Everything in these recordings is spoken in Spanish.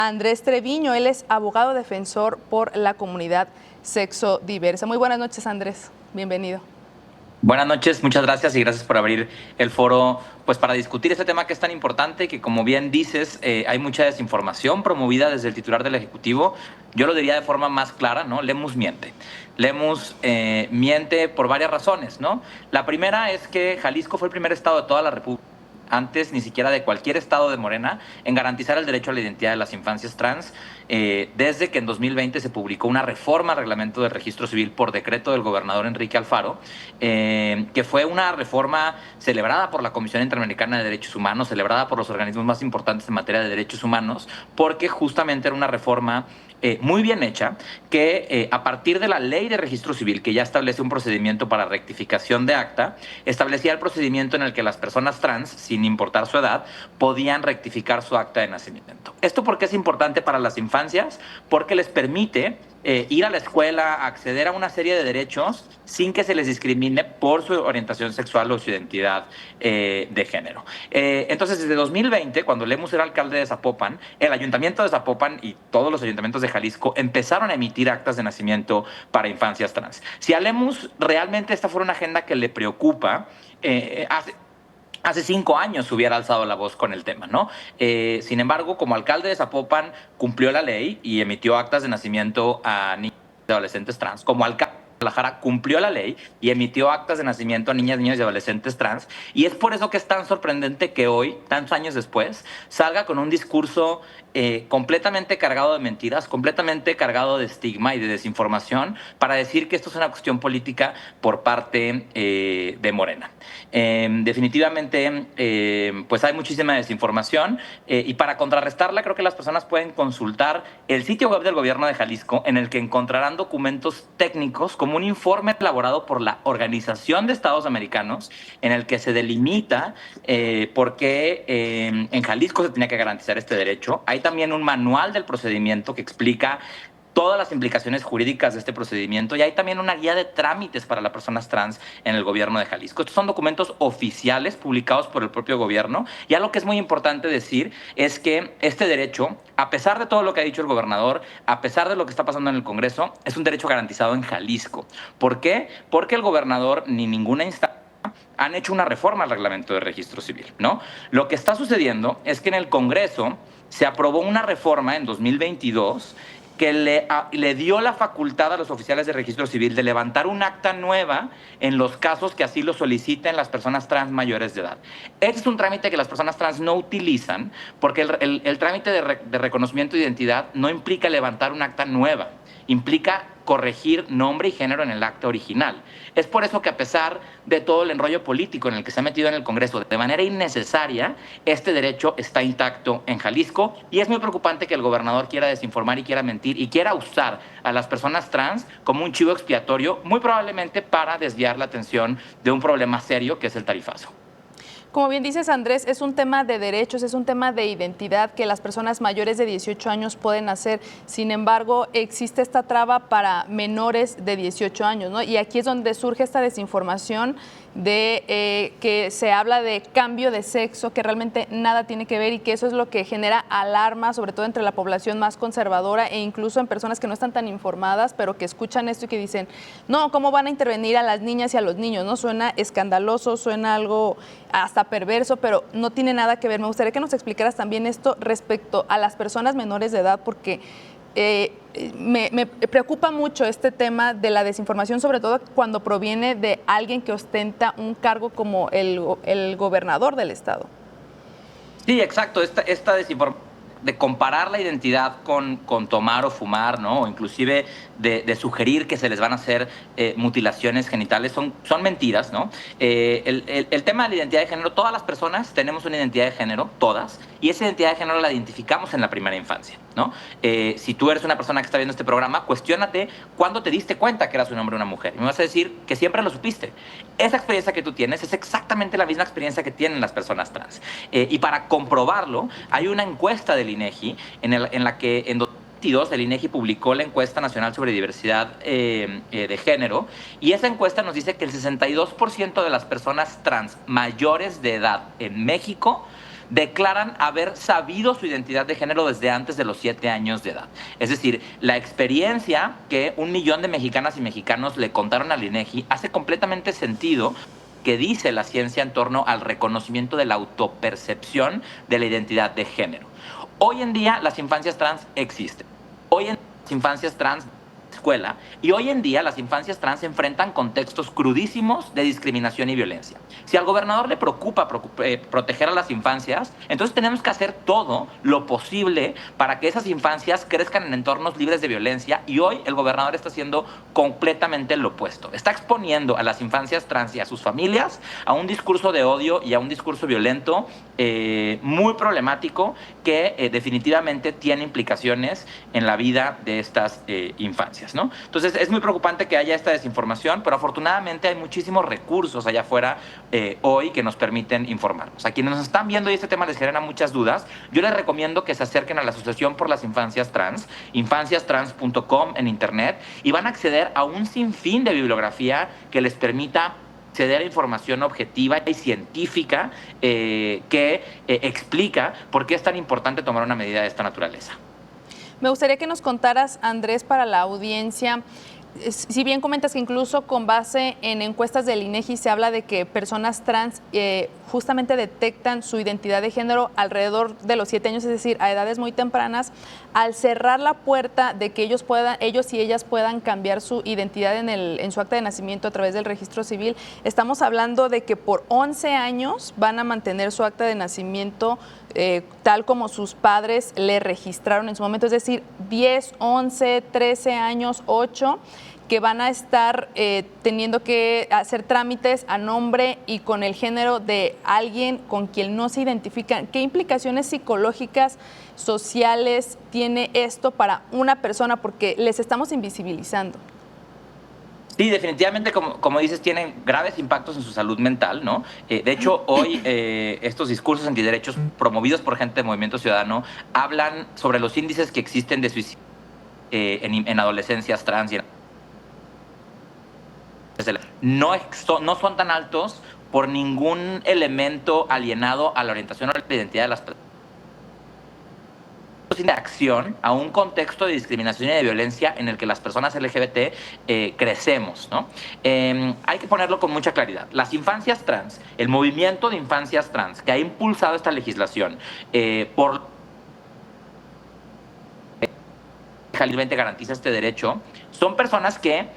Andrés Treviño. Él es abogado defensor por la comunidad sexodiversa. Muy buenas noches, Andrés. Bienvenido. Buenas noches, muchas gracias y gracias por abrir el foro pues para discutir este tema que es tan importante, que como bien dices, hay mucha desinformación promovida desde el titular del Ejecutivo. Yo lo diría de forma más clara, ¿no? Lemus miente. Lemus miente por varias razones, ¿no? La primera es que Jalisco fue el primer estado de toda la República, antes ni siquiera de cualquier estado de Morena, en garantizar el derecho a la identidad de las infancias trans, desde que en 2020 se publicó una reforma al reglamento del registro civil por decreto del gobernador Enrique Alfaro, que fue una reforma celebrada por la Comisión Interamericana de Derechos Humanos, celebrada por los organismos más importantes en materia de derechos humanos, porque justamente era una reforma muy bien hecha, que a partir de la ley de registro civil, que ya establece un procedimiento para rectificación de acta, establecía el procedimiento en el que las personas trans, sin importar su edad, podían rectificar su acta de nacimiento. ¿Esto por qué es importante para las infancias? Porque les permite ir a la escuela, acceder a una serie de derechos sin que se les discrimine por su orientación sexual o su identidad de género. Entonces, desde 2020, cuando Lemus era alcalde de Zapopan, el ayuntamiento de Zapopan y todos los ayuntamientos de Jalisco empezaron a emitir actas de nacimiento para infancias trans. Si a Lemus realmente esta fuera una agenda que le preocupa, hace 5 años hubiera alzado la voz con el tema, ¿no? Sin embargo, como alcalde de Zapopan, cumplió la ley y emitió actas de nacimiento a niños y adolescentes trans. Como alcalde de Guadalajara, cumplió la ley y emitió actas de nacimiento a niñas, niños y adolescentes trans. Y es por eso que es tan sorprendente que hoy, tantos años después, salga con un discurso completamente cargado de mentiras, completamente cargado de estigma y de desinformación, para decir que esto es una cuestión política por parte de Morena. Definitivamente, pues hay muchísima desinformación, y para contrarrestarla creo que las personas pueden consultar el sitio web del gobierno de Jalisco, en el que encontrarán documentos técnicos como un informe elaborado por la Organización de Estados Americanos, en el que se delimita por qué en Jalisco se tenía que garantizar este derecho. Hay también un manual del procedimiento que explica todas las implicaciones jurídicas de este procedimiento, y hay también una guía de trámites para las personas trans en el gobierno de Jalisco. Estos son documentos oficiales publicados por el propio gobierno, y algo que es muy importante decir es que este derecho, a pesar de todo lo que ha dicho el gobernador, a pesar de lo que está pasando en el Congreso, es un derecho garantizado en Jalisco. ¿Por qué? Porque el gobernador ni ninguna instancia han hecho una reforma al reglamento de registro civil, ¿no? Lo que está sucediendo es que en el Congreso se aprobó una reforma en 2022 que le dio la facultad a los oficiales de registro civil de levantar un acta nueva en los casos que así lo soliciten las personas trans mayores de edad. Este es un trámite que las personas trans no utilizan, porque el trámite de reconocimiento de identidad no implica levantar un acta nueva, implica corregir nombre y género en el acta original. Es por eso que, a pesar de todo el enrollo político en el que se ha metido en el Congreso de manera innecesaria, este derecho está intacto en Jalisco, y es muy preocupante que el gobernador quiera desinformar y quiera mentir y quiera usar a las personas trans como un chivo expiatorio, muy probablemente para desviar la atención de un problema serio que es el tarifazo. Como bien dices, Andrés, es un tema de derechos, es un tema de identidad que las personas mayores de 18 años pueden hacer. Sin embargo, existe esta traba para menores de 18 años, ¿no? Y aquí es donde surge esta desinformación de que se habla de cambio de sexo, que realmente nada tiene que ver, y que eso es lo que genera alarma, sobre todo entre la población más conservadora e incluso en personas que no están tan informadas, pero que escuchan esto y que dicen, no, ¿cómo van a intervenir a las niñas y a los niños? ¿No? Suena escandaloso, suena algo hasta perverso, pero no tiene nada que ver. Me gustaría que nos explicaras también esto respecto a las personas menores de edad, porque me preocupa mucho este tema de la desinformación, sobre todo cuando proviene de alguien que ostenta un cargo como el gobernador del estado. Sí, exacto. Esta desinformación de comparar la identidad con tomar o fumar, ¿no? O inclusive de sugerir que se les van a hacer mutilaciones genitales, son mentiras, ¿no? El tema de la identidad de género, todas las personas tenemos una identidad de género, todas, y esa identidad de género la identificamos en la primera infancia, ¿no? Si tú eres una persona que está viendo este programa, cuestiónate cuándo te diste cuenta que eras un hombre o una mujer. Y me vas a decir que siempre lo supiste. Esa experiencia que tú tienes es exactamente la misma experiencia que tienen las personas trans. Y para comprobarlo, hay una encuesta del INEGI en la que en 2022 el INEGI publicó la encuesta nacional sobre diversidad de género, y esa encuesta nos dice que el 62% de las personas trans mayores de edad en México declaran haber sabido su identidad de género desde antes de los 7 años de edad. Es decir, la experiencia que 1 millón de mexicanas y mexicanos le contaron al INEGI hace completamente sentido que dice la ciencia en torno al reconocimiento de la autopercepción de la identidad de género. Hoy en día las infancias trans existen. Hoy en día las infancias trans escuela y hoy en día las infancias trans se enfrentan contextos crudísimos de discriminación y violencia. Si al gobernador le preocupa proteger a las infancias, entonces tenemos que hacer todo lo posible para que esas infancias crezcan en entornos libres de violencia y hoy el gobernador está haciendo completamente lo opuesto. Está exponiendo a las infancias trans y a sus familias a un discurso de odio y a un discurso violento muy problemático que definitivamente tiene implicaciones en la vida de estas infancias, ¿no? Entonces es muy preocupante que haya esta desinformación, pero afortunadamente hay muchísimos recursos allá afuera hoy que nos permiten informarnos. A quienes nos están viendo y este tema les genera muchas dudas, yo les recomiendo que se acerquen a la Asociación por las Infancias Trans, infanciastrans.com en internet, y van a acceder a un sinfín de bibliografía que les permita acceder a información objetiva y científica que explica por qué es tan importante tomar una medida de esta naturaleza. Me gustaría que nos contaras, Andrés, para la audiencia, si bien comentas que incluso con base en encuestas del INEGI se habla de que personas trans justamente detectan su identidad de género alrededor de los 7 años, es decir, a edades muy tempranas, al cerrar la puerta de que ellos y ellas puedan cambiar su identidad en su acta de nacimiento a través del registro civil, estamos hablando de que por 11 años van a mantener su acta de nacimiento tal como sus padres le registraron en su momento, es decir, 10, 11, 13 años, 8, que van a estar teniendo que hacer trámites a nombre y con el género de alguien con quien no se identifican. ¿Qué implicaciones psicológicas, sociales tiene esto para una persona? Porque les estamos invisibilizando. Sí, definitivamente, como dices, tienen graves impactos en su salud mental, ¿no? De hecho, hoy estos discursos antiderechos promovidos por gente de Movimiento Ciudadano hablan sobre los índices que existen de suicidio en adolescencias trans. No son tan altos por ningún elemento alienado a la orientación o la identidad de las personas. De acción a un contexto de discriminación y de violencia en el que las personas LGBT crecemos, ¿no? Hay que ponerlo con mucha claridad. Las infancias trans, el movimiento de infancias trans que ha impulsado esta legislación por legalmente garantiza este derecho, son personas que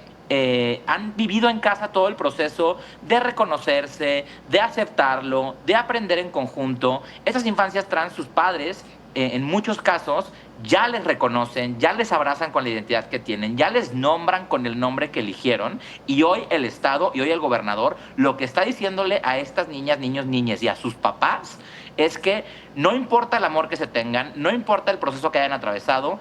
han vivido en casa todo el proceso de reconocerse, de aceptarlo, de aprender en conjunto. Esas infancias trans, sus padres, en muchos casos, ya les reconocen, ya les abrazan con la identidad que tienen, ya les nombran con el nombre que eligieron, y hoy el Estado y hoy el gobernador lo que está diciéndole a estas niñas, niños, niñas y a sus papás es que no importa el amor que se tengan, no importa el proceso que hayan atravesado,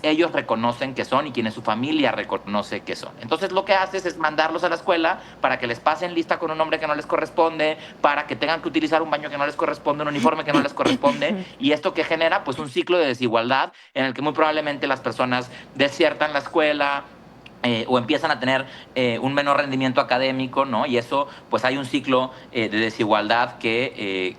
ellos reconocen que son y quienes su familia reconoce que son. Entonces lo que haces es mandarlos a la escuela para que les pasen lista con un nombre que no les corresponde, para que tengan que utilizar un baño que no les corresponde, un uniforme que no les corresponde, y esto que genera pues un ciclo de desigualdad en el que muy probablemente las personas desiertan la escuela, o empiezan a tener un menor rendimiento académico, ¿no? Y eso, pues hay un ciclo de desigualdad que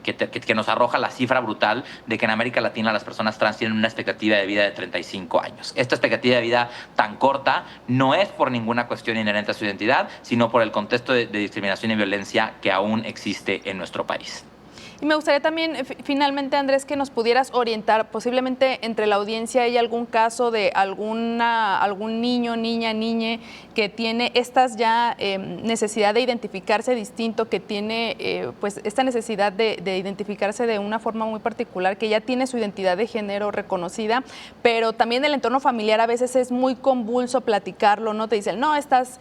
nos arroja la cifra brutal de que en América Latina las personas trans tienen una expectativa de vida de 35 años. Esta expectativa de vida tan corta no es por ninguna cuestión inherente a su identidad, sino por el contexto de discriminación y violencia que aún existe en nuestro país. Y me gustaría también, finalmente, Andrés, que nos pudieras orientar, posiblemente entre la audiencia hay algún caso de algún niño, niña, niñe que tiene estas ya necesidad de identificarse distinto, que tiene pues esta necesidad de identificarse de una forma muy particular, que ya tiene su identidad de género reconocida, pero también el entorno familiar a veces es muy convulso platicarlo, ¿no? Te dicen, no, estás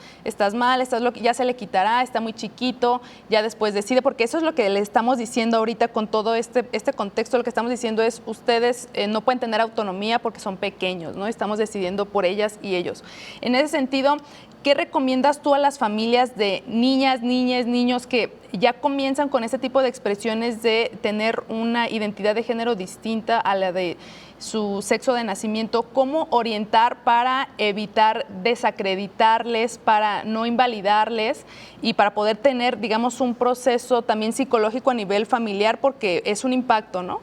mal, ya se le quitará, está muy chiquito, ya después decide, porque eso es lo que le estamos diciendo ahorita con todo este contexto. Lo que estamos diciendo es, ustedes no pueden tener autonomía porque son pequeños, ¿no? Estamos decidiendo por ellas y ellos. En ese sentido, ¿qué recomiendas tú a las familias de niñas, niñes, niños que ya comienzan con este tipo de expresiones de tener una identidad de género distinta a la de su sexo de nacimiento, ¿cómo orientar para evitar desacreditarles, para no invalidarles y para poder tener, digamos, un proceso también psicológico a nivel familiar, porque es un impacto, ¿no?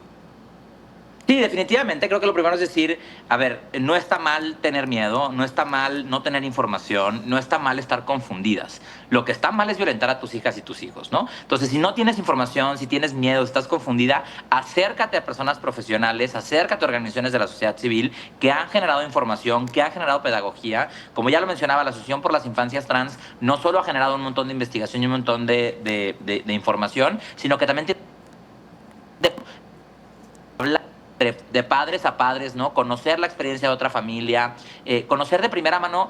Sí, definitivamente. Creo que lo primero es decir, a ver, no está mal tener miedo, no está mal no tener información, no está mal estar confundidas. Lo que está mal es violentar a tus hijas y tus hijos, ¿no? Entonces, si no tienes información, si tienes miedo, estás confundida, acércate a personas profesionales, acércate a organizaciones de la sociedad civil que han generado información, que han generado pedagogía. Como ya lo mencionaba, la Asociación por las Infancias Trans no solo ha generado un montón de investigación y un montón de información, sino que también tiene hablar de padres a padres, ¿no? Conocer la experiencia de otra familia, conocer de primera mano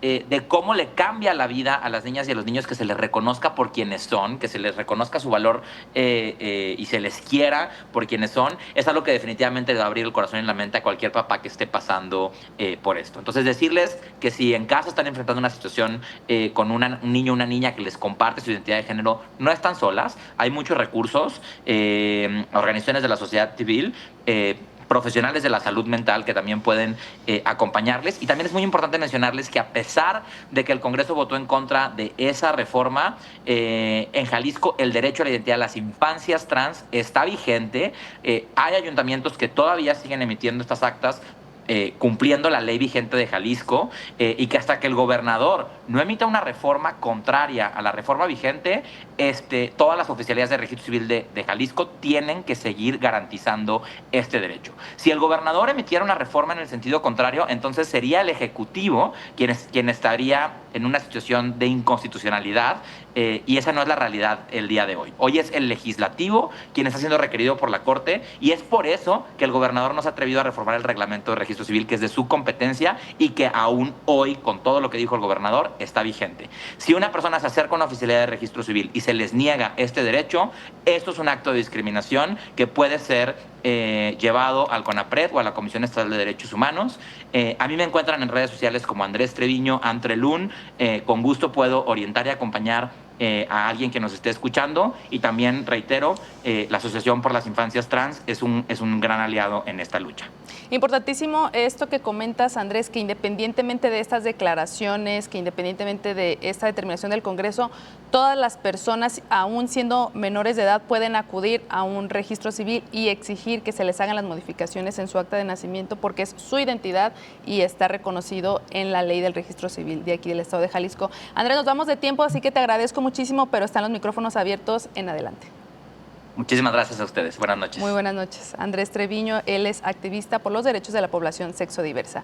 de cómo le cambia la vida a las niñas y a los niños que se les reconozca por quienes son, que se les reconozca su valor y se les quiera por quienes son, es algo que definitivamente le va a abrir el corazón y la mente a cualquier papá que esté pasando por esto. Entonces, decirles que si en casa están enfrentando una situación con un niño o una niña que les comparte su identidad de género, no están solas, hay muchos recursos, organizaciones de la sociedad civil, profesionales de la salud mental que también pueden acompañarles. Y también es muy importante mencionarles que a pesar de que el Congreso votó en contra de esa reforma, en Jalisco el derecho a la identidad de las infancias trans está vigente. Hay ayuntamientos que todavía siguen emitiendo estas actas, cumpliendo la ley vigente de Jalisco, y que hasta que el gobernador no emita una reforma contraria a la reforma vigente, todas las oficialías de registro civil de Jalisco tienen que seguir garantizando este derecho. Si el gobernador emitiera una reforma en el sentido contrario, entonces sería el Ejecutivo quien estaría en una situación de inconstitucionalidad, y esa no es la realidad el día de hoy. Hoy es el Legislativo quien está siendo requerido por la Corte, y es por eso que el gobernador no se ha atrevido a reformar el reglamento de registro civil, que es de su competencia y que aún hoy, con todo lo que dijo el gobernador, está vigente. Si una persona se acerca a una oficialidad de registro civil y se les niega este derecho, esto es un acto de discriminación que puede ser llevado al CONAPRED o a la Comisión Estatal de Derechos Humanos. A mí me encuentran en redes sociales como Andrés Treviño Antrelún. Con gusto puedo orientar y acompañar a alguien que nos esté escuchando, y también reitero, la Asociación por las Infancias Trans es un gran aliado en esta lucha. Importantísimo esto que comentas, Andrés, que independientemente de estas declaraciones, que independientemente de esta determinación del Congreso, todas las personas, aún siendo menores de edad, pueden acudir a un registro civil y exigir que se les hagan las modificaciones en su acta de nacimiento, porque es su identidad y está reconocido en la ley del registro civil de aquí del estado de Jalisco. Andrés, nos vamos de tiempo, así que te agradezco muchísimo, pero están los micrófonos abiertos en adelante. Muchísimas gracias a ustedes. Buenas noches. Muy buenas noches. Andrés Treviño, él es activista por los derechos de la población sexodiversa.